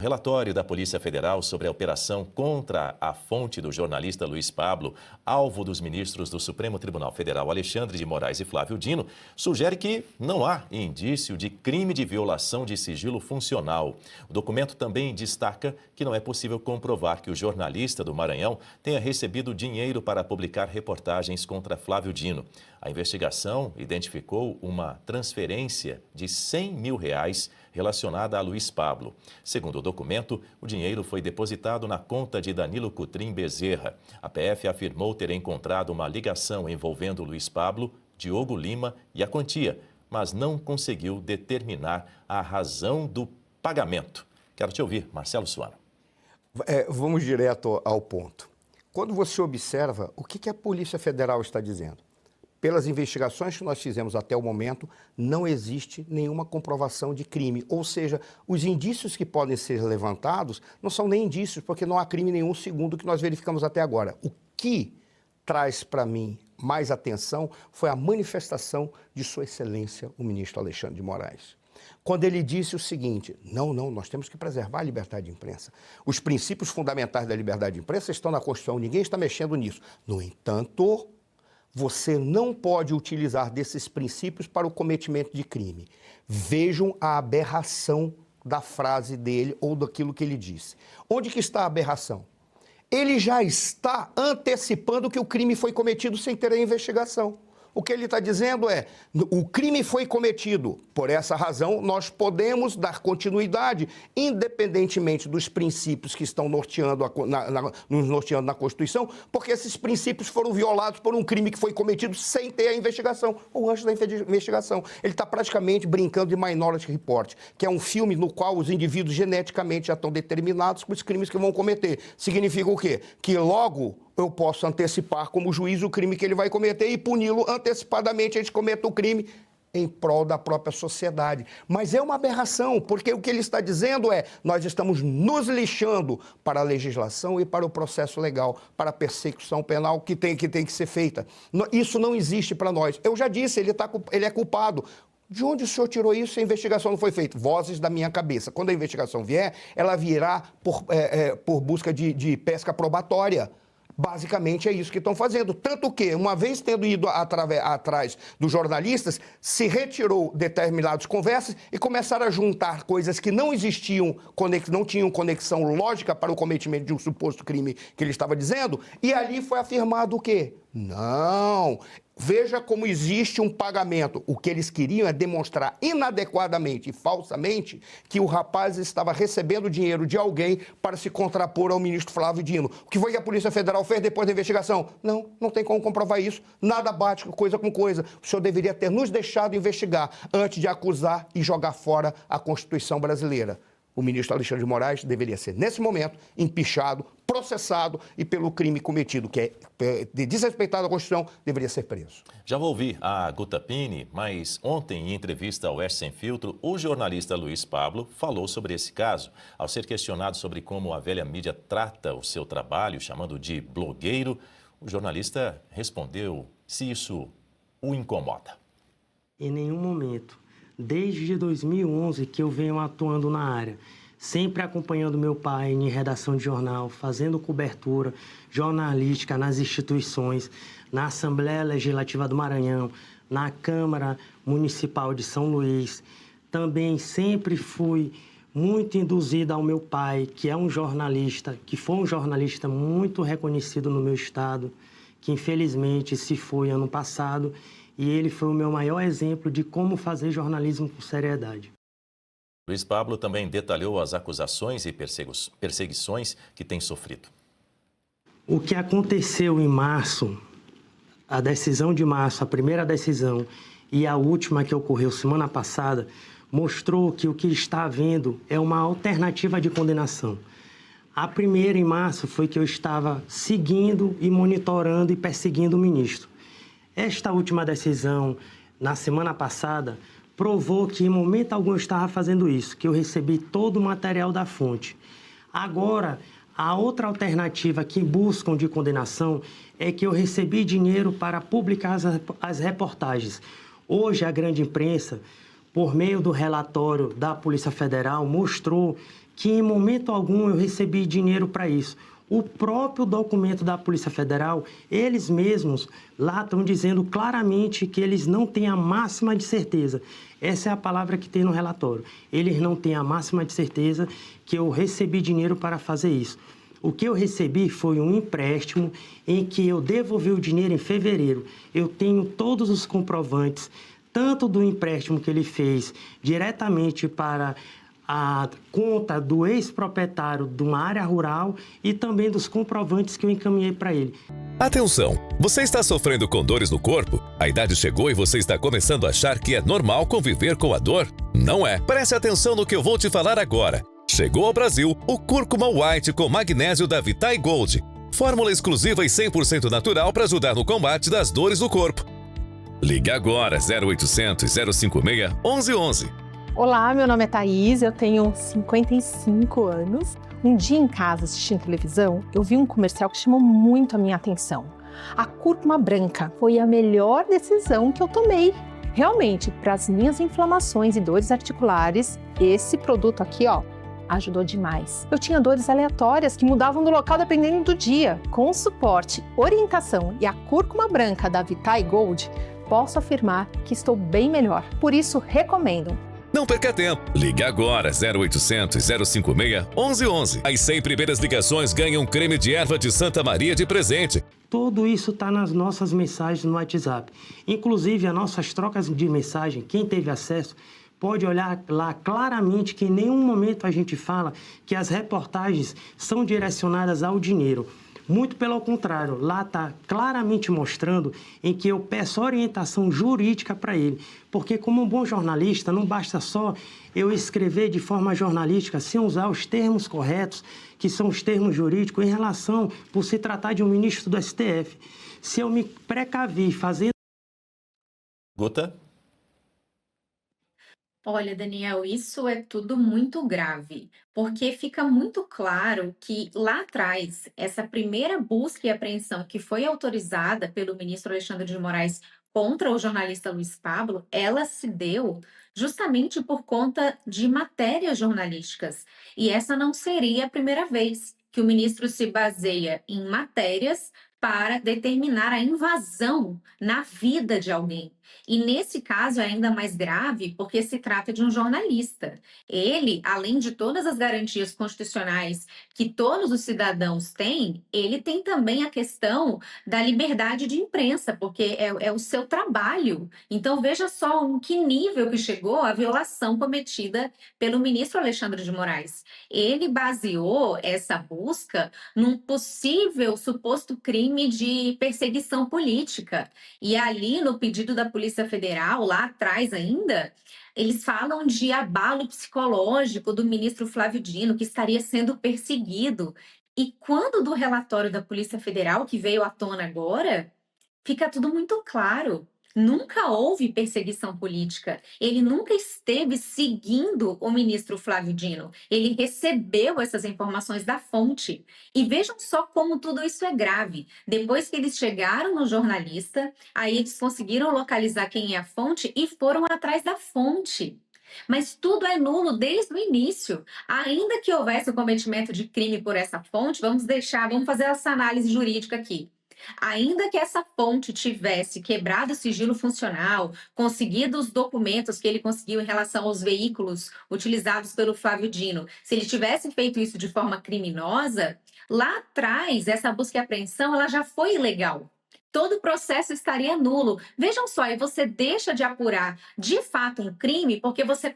Relatório da Polícia Federal sobre a operação contra a fonte do jornalista Luiz Pablo, alvo dos ministros do Supremo Tribunal Federal Alexandre de Moraes e Flávio Dino, sugere que não há indício de crime de violação de sigilo funcional. O documento também destaca que não é possível comprovar que o jornalista do Maranhão tenha recebido dinheiro para publicar reportagens contra Flávio Dino. A investigação identificou uma transferência de R$100 mil relacionada a Luiz Pablo. Segundo o documento, o dinheiro foi depositado na conta de Danilo Cutrim Bezerra. A PF afirmou ter encontrado uma ligação envolvendo Luiz Pablo, Diogo Lima e a quantia, mas não conseguiu determinar a razão do pagamento. Quero te ouvir, Marcelo Suano. Vamos direto ao ponto. Quando você observa, o que a Polícia Federal está dizendo? Pelas investigações que nós fizemos até o momento, não existe nenhuma comprovação de crime. Ou seja, os indícios que podem ser levantados não são nem indícios, porque não há crime nenhum, segundo o que nós verificamos até agora. O que traz para mim mais atenção foi a manifestação de Sua Excelência, o ministro Alexandre de Moraes. Quando ele disse o seguinte: não, nós temos que preservar a liberdade de imprensa. Os princípios fundamentais da liberdade de imprensa estão na Constituição, ninguém está mexendo nisso. No entanto, você não pode utilizar desses princípios para o cometimento de crime. Vejam a aberração da frase dele ou daquilo que ele disse. Onde que está a aberração? Ele já está antecipando que o crime foi cometido sem ter a investigação. O que ele está dizendo é, o crime foi cometido, por essa razão nós podemos dar continuidade, independentemente dos princípios que estão nos norteando na Constituição, porque esses princípios foram violados por um crime que foi cometido sem ter a investigação, ou antes da investigação. Ele está praticamente brincando de Minority Report, que é um filme no qual os indivíduos geneticamente já estão determinados com os crimes que vão cometer. Significa o quê? Que logo eu posso antecipar como juiz o crime que ele vai cometer e puni-lo antecipadamente antes de cometer o crime em prol da própria sociedade. Mas é uma aberração, porque o que ele está dizendo é, nós estamos nos lixando para a legislação e para o processo legal, para a persecução penal que tem que ser feita. Isso não existe para nós. Eu já disse, ele é culpado. De onde o senhor tirou isso se a investigação não foi feita? Vozes da minha cabeça. Quando a investigação vier, ela virá por busca de pesca probatória. Basicamente é isso que estão fazendo. Tanto que, uma vez tendo ido atrás dos jornalistas, se retirou determinadas conversas e começaram a juntar coisas que não existiam, não tinham conexão lógica para o cometimento de um suposto crime que ele estava dizendo, e ali foi afirmado o quê? Não! Veja como existe um pagamento. O que eles queriam é demonstrar inadequadamente e falsamente que o rapaz estava recebendo dinheiro de alguém para se contrapor ao ministro Flávio Dino. O que foi que a Polícia Federal fez depois da investigação? Não tem como comprovar isso. Nada bate coisa com coisa. O senhor deveria ter nos deixado investigar antes de acusar e jogar fora a Constituição brasileira. O ministro Alexandre de Moraes deveria ser, nesse momento, empichado, processado e pelo crime cometido, que é de desrespeitado à Constituição, deveria ser preso. Já vou ouvir a Guta Pini, mas ontem, em entrevista ao Oeste Sem Filtro, o jornalista Luiz Pablo falou sobre esse caso. Ao ser questionado sobre como a velha mídia trata o seu trabalho, chamando de blogueiro, o jornalista respondeu se isso o incomoda. Em nenhum momento. Desde 2011 que eu venho atuando na área, sempre acompanhando meu pai em redação de jornal, fazendo cobertura jornalística nas instituições, na Assembleia Legislativa do Maranhão, na Câmara Municipal de São Luís. Também sempre fui muito induzida ao meu pai, que é um jornalista, que foi um jornalista muito reconhecido no meu estado, que infelizmente se foi ano passado, e ele foi o meu maior exemplo de como fazer jornalismo com seriedade. Luiz Pablo também detalhou as acusações e perseguições que tem sofrido. O que aconteceu em março, a decisão de março, a primeira decisão e a última que ocorreu semana passada, mostrou que o que está havendo é uma alternativa de condenação. A primeira, em março, foi que eu estava seguindo e monitorando e perseguindo o ministro. Esta última decisão, na semana passada, provou que em momento algum eu estava fazendo isso, que eu recebi todo o material da fonte. Agora, a outra alternativa que buscam de condenação é que eu recebi dinheiro para publicar as reportagens. Hoje, a grande imprensa, por meio do relatório da Polícia Federal, mostrou que em momento algum eu recebi dinheiro para isso. O próprio documento da Polícia Federal, eles mesmos lá estão dizendo claramente que eles não têm a máxima de certeza. Essa é a palavra que tem no relatório. Eles não têm a máxima de certeza que eu recebi dinheiro para fazer isso. O que eu recebi foi um empréstimo em que eu devolvi o dinheiro em fevereiro. Eu tenho todos os comprovantes, tanto do empréstimo que ele fez diretamente para a conta do ex-proprietário de uma área rural e também dos comprovantes que eu encaminhei para ele. Atenção! Você está sofrendo com dores no corpo? A idade chegou e você está começando a achar que é normal conviver com a dor? Não é. Preste atenção no que eu vou te falar agora. Chegou ao Brasil o Cúrcuma White com magnésio da Vitae Gold. Fórmula exclusiva e 100% natural para ajudar no combate das dores do corpo. Ligue agora 0800 056 1111. Olá, meu nome é Thaís, eu tenho 55 anos. Um dia em casa, assistindo televisão, eu vi um comercial que chamou muito a minha atenção. A cúrcuma branca foi a melhor decisão que eu tomei. Realmente, para as minhas inflamações e dores articulares, esse produto aqui, ajudou demais. Eu tinha dores aleatórias que mudavam do local dependendo do dia. Com suporte, orientação e a cúrcuma branca da Vitae Gold, posso afirmar que estou bem melhor. Por isso, recomendo. Não perca tempo. Ligue agora 0800 056 1111. As 100 primeiras ligações ganham um creme de erva de Santa Maria de presente. Tudo isso está nas nossas mensagens no WhatsApp. Inclusive, as nossas trocas de mensagem, quem teve acesso, pode olhar lá claramente que em nenhum momento a gente fala que as reportagens são direcionadas ao dinheiro. Muito pelo contrário, lá está claramente mostrando em que eu peço orientação jurídica para ele. Porque como um bom jornalista, não basta só eu escrever de forma jornalística sem usar os termos corretos, que são os termos jurídicos, em relação, por se tratar de um ministro do STF. Se eu me precavi fazendo... Guta? Olha, Daniel, isso é tudo muito grave, porque fica muito claro que lá atrás, essa primeira busca e apreensão que foi autorizada pelo ministro Alexandre de Moraes contra o jornalista Luiz Pablo, ela se deu justamente por conta de matérias jornalísticas. E essa não seria a primeira vez que o ministro se baseia em matérias para determinar a invasão na vida de alguém. E nesse caso é ainda mais grave porque se trata de um jornalista. Ele, além de todas as garantias constitucionais que todos os cidadãos têm, ele tem também a questão da liberdade de imprensa, porque é o seu trabalho. Então veja só em que nível que chegou a violação cometida pelo ministro Alexandre de Moraes. Ele baseou essa busca num possível suposto crime de perseguição política. E ali, no pedido da Polícia Federal, lá atrás ainda, eles falam de abalo psicológico do ministro Flávio Dino, que estaria sendo perseguido. E quando do relatório da Polícia Federal, que veio à tona agora, fica tudo muito claro. Nunca houve perseguição política. Ele nunca esteve seguindo o ministro Flávio Dino. Ele recebeu essas informações da fonte. E vejam só como tudo isso é grave. Depois que eles chegaram no jornalista, aí eles conseguiram localizar quem é a fonte e foram atrás da fonte. Mas tudo é nulo desde o início. Ainda que houvesse o cometimento de crime por essa fonte, vamos fazer essa análise jurídica aqui. Ainda que essa fonte tivesse quebrado o sigilo funcional, conseguido os documentos que ele conseguiu em relação aos veículos utilizados pelo Flávio Dino, se ele tivesse feito isso de forma criminosa, lá atrás, essa busca e apreensão ela já foi ilegal. Todo o processo estaria nulo. Vejam só, e você deixa de apurar de fato um crime porque você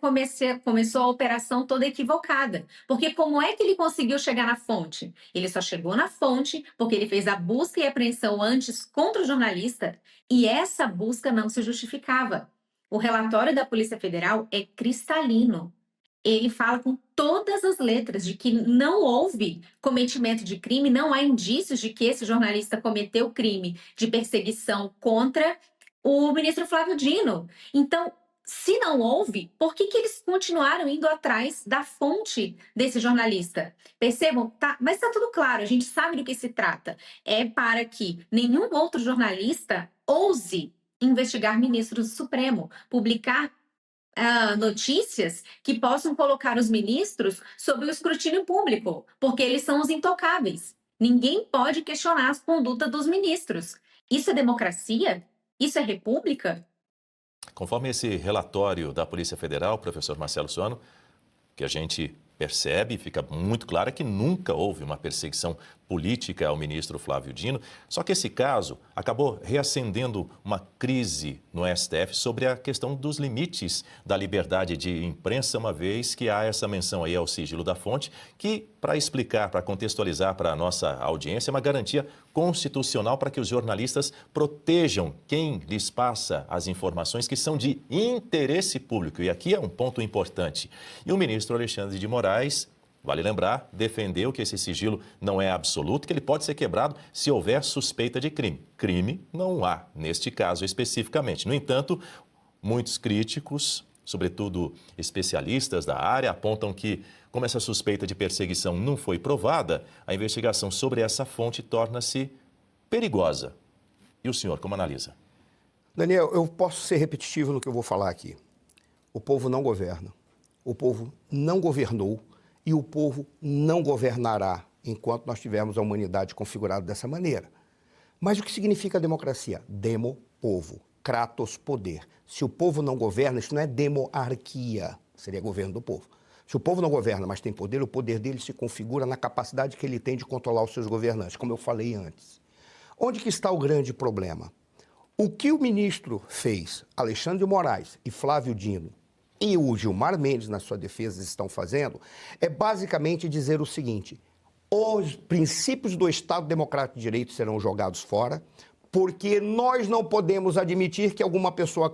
começou a operação toda equivocada. Porque como é que ele conseguiu chegar na fonte? Ele só chegou na fonte porque ele fez a busca e apreensão antes contra o jornalista e essa busca não se justificava. O relatório da Polícia Federal é cristalino. Ele fala com todas as letras de que não houve cometimento de crime, não há indícios de que esse jornalista cometeu crime de perseguição contra o ministro Flávio Dino. Então, se não houve, por que eles continuaram indo atrás da fonte desse jornalista? Percebam? Mas está tudo claro, a gente sabe do que se trata. É para que nenhum outro jornalista ouse investigar ministros do Supremo, publicar notícias que possam colocar os ministros sob o escrutínio público, porque eles são os intocáveis. Ninguém pode questionar as condutas dos ministros. Isso é democracia? Isso é república? Conforme esse relatório da Polícia Federal, professor Marcelo Soano, que a gente percebe, fica muito claro que nunca houve uma perseguição política ao ministro Flávio Dino, só que esse caso acabou reacendendo uma crise no STF sobre a questão dos limites da liberdade de imprensa, uma vez que há essa menção aí ao sigilo da fonte, que, para explicar, para contextualizar para a nossa audiência, é uma garantia constitucional para que os jornalistas protejam quem lhes passa as informações que são de interesse público. E aqui é um ponto importante. E o ministro Alexandre de Moraes, vale lembrar, defendeu que esse sigilo não é absoluto, que ele pode ser quebrado se houver suspeita de crime. Crime não há, neste caso especificamente. No entanto, muitos críticos, sobretudo especialistas da área, apontam que, como essa suspeita de perseguição não foi provada, a investigação sobre essa fonte torna-se perigosa. E o senhor, como analisa? Daniel, eu posso ser repetitivo no que eu vou falar aqui. O povo não governa, o povo não governou e o povo não governará enquanto nós tivermos a humanidade configurada dessa maneira. Mas o que significa democracia? Demo, povo. Kratos, poder. Se o povo não governa, isso não é demoarquia, seria governo do povo. Se o povo não governa, mas tem poder, o poder dele se configura na capacidade que ele tem de controlar os seus governantes, como eu falei antes. Onde que está o grande problema? O que o ministro fez, Alexandre de Moraes e Flávio Dino, e o Gilmar Mendes, na sua defesa, estão fazendo, é basicamente dizer o seguinte: os princípios do Estado Democrático de Direito serão jogados fora, porque nós não podemos admitir que alguma pessoa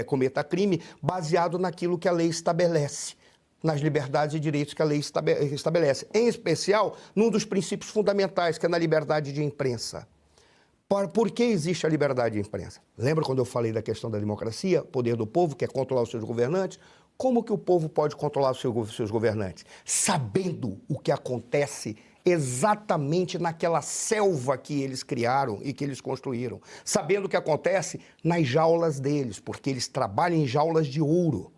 cometa crime baseado naquilo que a lei estabelece, nas liberdades e direitos que a lei estabelece, em especial num dos princípios fundamentais, que é na liberdade de imprensa. Por que existe a liberdade de imprensa? Lembra quando eu falei da questão da democracia, poder do povo, que é controlar os seus governantes? Como que o povo pode controlar os seus governantes? Sabendo o que acontece exatamente naquela selva que eles criaram e que eles construíram. Sabendo o que acontece nas jaulas deles, porque eles trabalham em jaulas de ouro.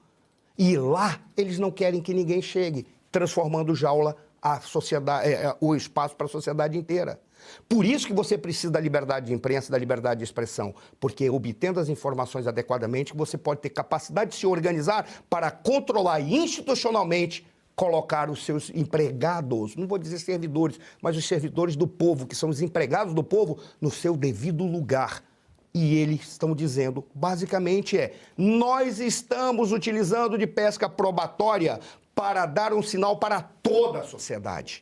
E lá eles não querem que ninguém chegue, transformando jaula o espaço para a sociedade inteira. Por isso que você precisa da liberdade de imprensa, da liberdade de expressão, porque obtendo as informações adequadamente, você pode ter capacidade de se organizar para controlar e institucionalmente colocar os seus empregados, não vou dizer servidores, mas os servidores do povo, que são os empregados do povo, no seu devido lugar. E eles estão dizendo, basicamente nós estamos utilizando de pesca probatória para dar um sinal para toda a sociedade.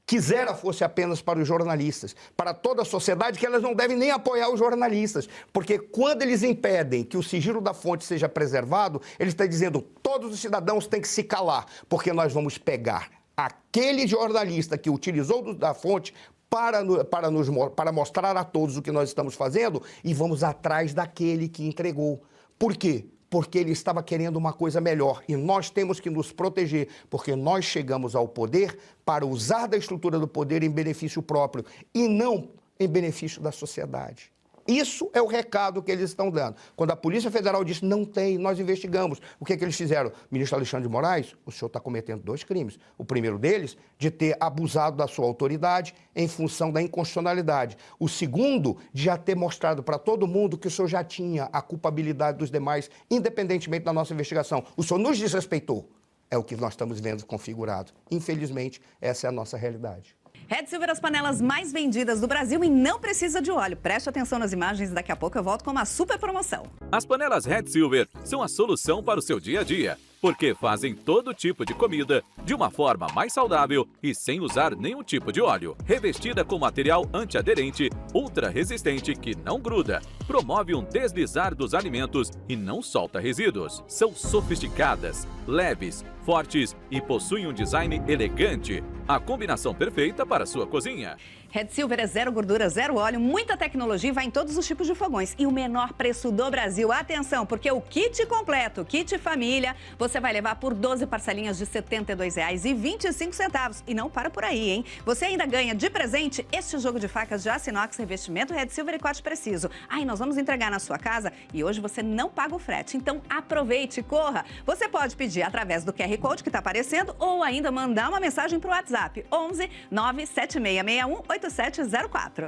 Quisera fosse apenas para os jornalistas, para toda a sociedade, que elas não devem nem apoiar os jornalistas, porque quando eles impedem que o sigilo da fonte seja preservado, eles estão dizendo todos os cidadãos têm que se calar, porque nós vamos pegar aquele jornalista que utilizou da fonte para mostrar a todos o que nós estamos fazendo e vamos atrás daquele que entregou. Por quê? Porque ele estava querendo uma coisa melhor e nós temos que nos proteger, porque nós chegamos ao poder para usar da estrutura do poder em benefício próprio e não em benefício da sociedade. Isso é o recado que eles estão dando. Quando a Polícia Federal disse, não tem, nós investigamos. O que é que eles fizeram? Ministro Alexandre de Moraes, o senhor está cometendo 2 crimes. O primeiro deles, de ter abusado da sua autoridade em função da inconstitucionalidade. O segundo, de já ter mostrado para todo mundo que o senhor já tinha a culpabilidade dos demais, independentemente da nossa investigação. O senhor nos desrespeitou. É o que nós estamos vendo configurado. Infelizmente, essa é a nossa realidade. Red Silver, as panelas mais vendidas do Brasil e não precisa de óleo. Preste atenção nas imagens e daqui a pouco eu volto com uma super promoção. As panelas Red Silver são a solução para o seu dia a dia, porque fazem todo tipo de comida de uma forma mais saudável e sem usar nenhum tipo de óleo. Revestida com material antiaderente, ultra resistente que não gruda, promove um deslizar dos alimentos e não solta resíduos. São sofisticadas, leves, fortes e possuem um design elegante. A combinação perfeita para a sua cozinha. Red Silver é zero gordura, zero óleo, muita tecnologia e vai em todos os tipos de fogões. E o menor preço do Brasil. Atenção, porque o kit completo, o kit família, você vai levar por 12 parcelinhas de R$ 72,25. E não para por aí, hein? Você ainda ganha de presente este jogo de facas de aço inox, revestimento Red Silver e corte preciso. Aí nós vamos entregar na sua casa e hoje você não paga o frete. Então aproveite, corra. Você pode pedir através do QR Code que está aparecendo ou ainda mandar uma mensagem para o WhatsApp 11 97661 8704.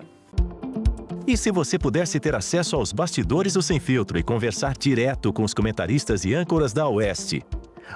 E se você pudesse ter acesso aos bastidores do Sem Filtro e conversar direto com os comentaristas e âncoras da Oeste?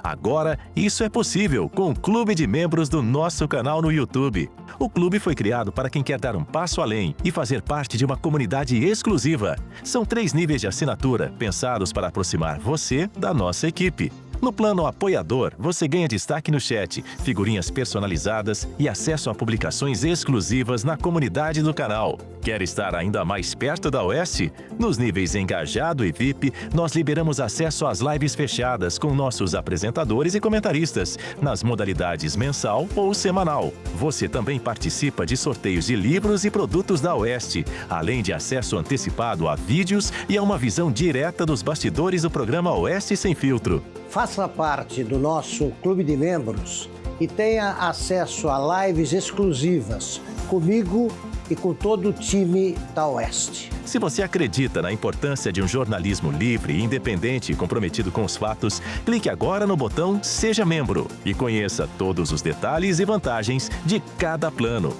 Agora, isso é possível com o Clube de Membros do nosso canal no YouTube. O clube foi criado para quem quer dar um passo além e fazer parte de uma comunidade exclusiva. São 3 níveis de assinatura, pensados para aproximar você da nossa equipe. No plano apoiador, você ganha destaque no chat, figurinhas personalizadas e acesso a publicações exclusivas na comunidade do canal. Quer estar ainda mais perto da Oeste? Nos níveis Engajado e VIP, nós liberamos acesso às lives fechadas com nossos apresentadores e comentaristas, nas modalidades mensal ou semanal. Você também participa de sorteios de livros e produtos da Oeste, além de acesso antecipado a vídeos e a uma visão direta dos bastidores do programa Oeste Sem Filtro. Faça parte do nosso clube de membros e tenha acesso a lives exclusivas comigo e com todo o time da Oeste. Se você acredita na importância de um jornalismo livre, independente e comprometido com os fatos, clique agora no botão Seja Membro e conheça todos os detalhes e vantagens de cada plano.